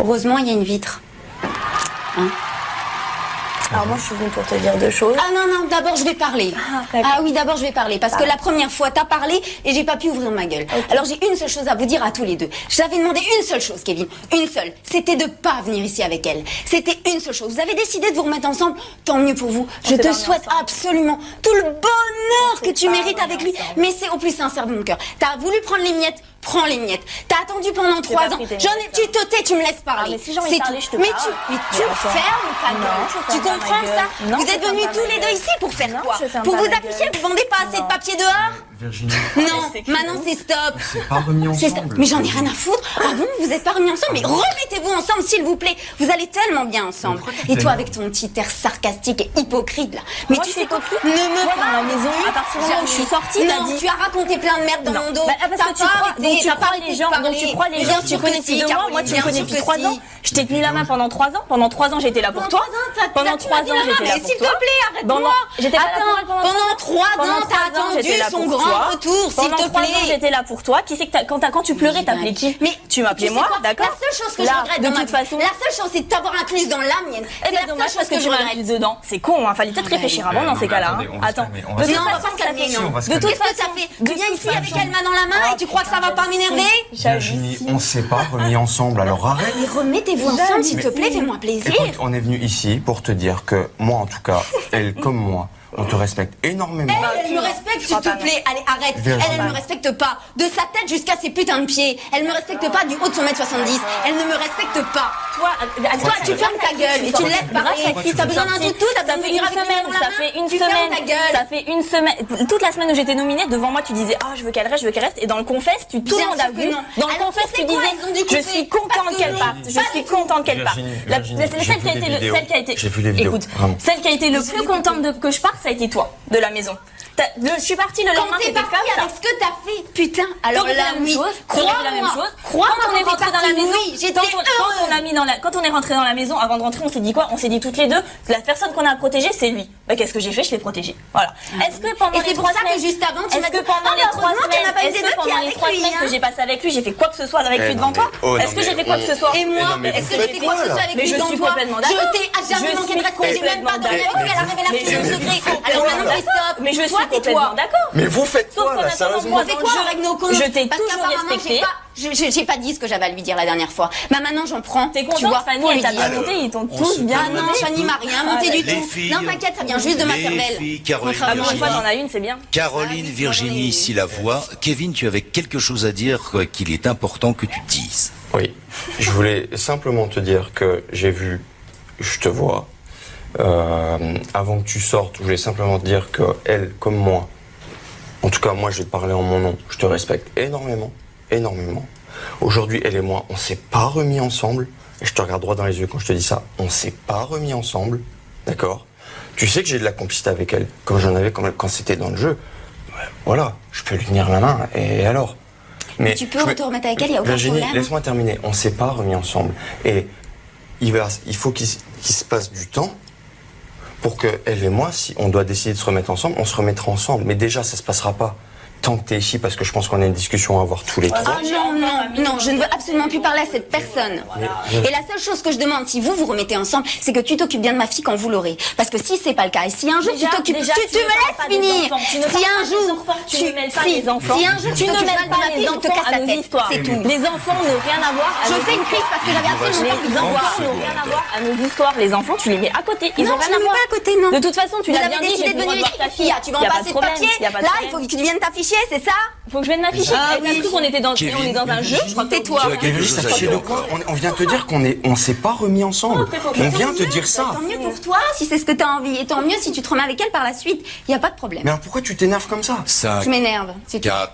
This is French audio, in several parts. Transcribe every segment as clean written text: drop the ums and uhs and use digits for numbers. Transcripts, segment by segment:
heureusement, il y a une vitre. Hein? Alors moi je suis venue pour te dire deux choses. Ah non, d'abord je vais parler. Ah oui, d'abord je vais parler. Parce que la première fois, t'as parlé et j'ai pas pu ouvrir ma gueule. Okay. Alors j'ai une seule chose à vous dire à tous les deux. Je t'avais demandé une seule chose, Kevin. Une seule. C'était de pas venir ici avec elle. C'était une seule chose. Vous avez décidé de vous remettre ensemble. Tant mieux pour vous. Je te souhaite absolument tout le bonheur que tu mérites avec lui. Mais c'est au plus sincère de mon cœur. T'as voulu prendre les miettes. Prends les miettes. T'as attendu pendant 3 ans. Tu te tais, tu me laisses parler. Mais si j'ai envie de parler, je te parle. Mais tu fermes ta gueule. Tu comprends ça? Vous êtes venus tous les deux ici pour faire quoi? Pour vous afficher, vous vendez pas assez de papier dehors? Virginie. Non, maintenant c'est stop. C'est pas remis ensemble. Mais j'en ai rien à foutre. Ah bon, vous êtes pas remis ensemble? Mais remettez-vous ensemble, s'il vous plaît. Vous allez tellement bien ensemble. Et toi, avec ton petit air sarcastique et hypocrite là. Mais tu sais quoi? Ne me parle dans la maison. À partir du moment où je suis sortie, non, tu as raconté plein de merde dans mon dos. Parce que tu crois les gens. Donc tu crois les gens. Tu connais depuis 2 mois. Moi, tu me connais depuis 3 ans. Je t'ai tenu la main pendant 3 ans. Pendant 3 ans, j'étais là pour toi. Pendant 3 ans, j'étais là pour toi. S'il te plaît, arrête-moi. Pendant 3 ans, t'as attendu son grand retour, s'il te plaît. J'étais là pour toi. Qui c'est que quand tu pleurais, t'appelais qui? Mais tu m'appelais moi, d'accord? La seule chose que je regrette de toute façon, la seule chose, c'est de t'avoir incluse dans la mienne. C'est la seule chose que je regrette dedans. C'est con, hein. Fallait peut-être réfléchir avant dans ces cas-là. Attends. De toute façon, ça fait non. De toute façon, ça fait. Tu viens ici avec elle main dans la main et tu crois que ça va pas m'énerver? Virginie, on s'est pas remis ensemble, alors arrête. Mais remettez-vous ensemble, s'il te plaît, fais-moi plaisir. Écoute, on est venu ici pour te dire que moi, en tout cas, elle comme moi, on te respecte énormément. Elle me respecte, s'il te plaît. Allez, arrête. Elle me respecte pas. De sa tête jusqu'à ses putains de pieds. Elle me respecte pas du haut de son 1m70. Elle ne me respecte pas. Toi, tu fermes ta gueule et tu laisses parler. T'as besoin d'un toutou, t'as besoin de venir avec moi. Ça fait une semaine. Ça fait une semaine. Toute la semaine où j'étais nominée, devant moi, tu disais, ah, je veux qu'elle reste. Et dans le confesse, tout le monde a vu. Dans le confesse, tu disais, je suis contente qu'elle parte. Je suis contente qu'elle parte. Celle qui a été. J'ai vu les vidéos. Écoute, celle qui a été le plus contente que je parte, ça a été toi, de la maison. Je suis partie le lendemain, t'es partie avec ce que t'as fait, putain. Alors là, oui, crois-moi. Quand on est rentré dans la maison, quand on est rentré dans la maison, avant de rentrer, on s'est dit quoi? On s'est dit toutes les deux, la personne qu'on a à protéger, c'est lui. Bah, qu'est-ce que j'ai fait? Je l'ai protégé. Voilà. Est-ce que pendant les 3 semaines, juste avant, tu m'as dit pendant les 3 semaines que j'ai passé avec lui, j'ai fait quoi que ce soit avec lui devant toi? Est-ce que j'ai fait quoi que ce soit? Et moi, est-ce que j'ai fait quoi que ce soit avec lui devant toi? Je t'ai jamais manqué de respect, j'ai même pas donné la révélation de secret. Alors maintenant, stop. Mais je suis complètement d'accord. Mais vous faites quoi là, sérieusement? Je t'ai toujours respecté. J'ai pas dit ce que j'avais à lui dire la dernière fois. Bah maintenant j'en prends. T'es contente, Fanny, elle t'a bien monté, ils t'ont tous bien monté. Non, Fanny m'a rien monté du tout. Non, t'inquiète, ça vient juste de ma cervelle. Une fois, t'en as une, c'est bien. Caroline, Virginie, ici la voix. Kevin, tu avais quelque chose à dire qu'il est important que tu dises. Oui, je voulais simplement te dire que j'ai vu, je te vois. Avant que tu sortes, je voulais simplement te dire que elle, comme moi, en tout cas moi je vais te parler en mon nom, je te respecte énormément, énormément. Aujourd'hui, elle et moi, on s'est pas remis ensemble, et je te regarde droit dans les yeux quand je te dis ça, on s'est pas remis ensemble, d'accord? Tu sais que j'ai de la complicité avec elle, comme j'en avais quand c'était dans le jeu. Voilà, je peux lui tenir la main, et alors? Mais tu peux te remettre avec elle, il n'y a aucun Virginie, problème. laisse-moi terminer, on s'est pas remis ensemble, et il faut qu'il se passe du temps pour que elle et moi, si on doit décider de se remettre ensemble, on se remettra ensemble. Mais déjà, ça se passera pas tant que t'es ici, parce que je pense qu'on a une discussion à avoir tous les trois. Ah non, je ne veux absolument plus parler à cette personne. Et la seule chose que je demande, si vous vous remettez ensemble, c'est que tu t'occupes bien de ma fille quand vous l'aurez. Parce que si c'est pas le cas, et si un jour tu t'occupes, tu me laisses finir. Si un jour tu ne mêles pas les enfants, si un jour tu ne mêles pas les enfants, je te casse la tête. C'est tout. Les enfants n'ont rien à voir. Je fais une crise parce que j'avais absolument pas les enfants n'ont rien à voir à nos histoires. Les enfants, tu les mets à côté. Ils n'ont rien à voir. À côté, non. De toute façon, tu l'as bien dit. Décidé de venir ici. Tu vas en passer de papier. Là, il faut que tu viennes t'afficher, c'est ça? Faut que je vienne m'afficher. Elle a cru qu'on était dans un jeu. Je crois que tais-toi. On vient te dire qu'on s'est pas remis ensemble. On vient te dire ça. Tant mieux pour toi si c'est ce que t'as envie. Et tant mieux si tu te remets avec elle par la suite. Y a pas de problème. Mais alors pourquoi tu t'énerves comme ça? 5, je m'énerve. 4,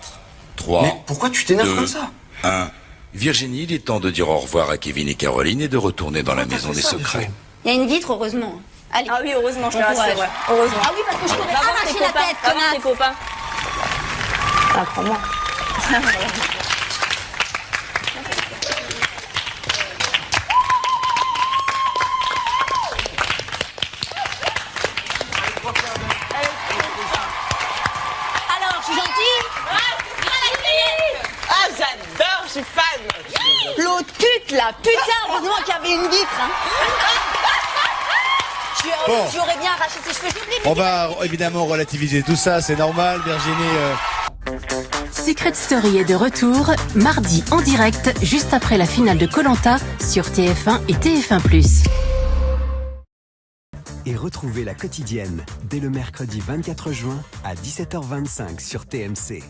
3. Mais pourquoi tu t'énerves comme ça? 1. Virginie, il est temps de dire au revoir à Kevin et Caroline et de retourner dans la maison des secrets. Il y a une vitre, heureusement. Allez. Ah oui, heureusement, je te rassure. Heureusement. Ah oui, parce que je t'aurais arraché la tête, connasse. Tes copains. Ah, crois-moi. Alors, je suis gentille? Ah, j'adore, je suis fan. L'autre pute vitre là. Putain, heureusement qu'il y avait une vitre. Hein. J'aurais bien arraché ses cheveux. On va évidemment relativiser tout ça, c'est normal, Virginie. Secret Story est de retour, mardi en direct, juste après la finale de Koh-Lanta sur TF1 et TF1+. Et retrouvez La Quotidienne dès le mercredi 24 juin à 17h25 sur TMC.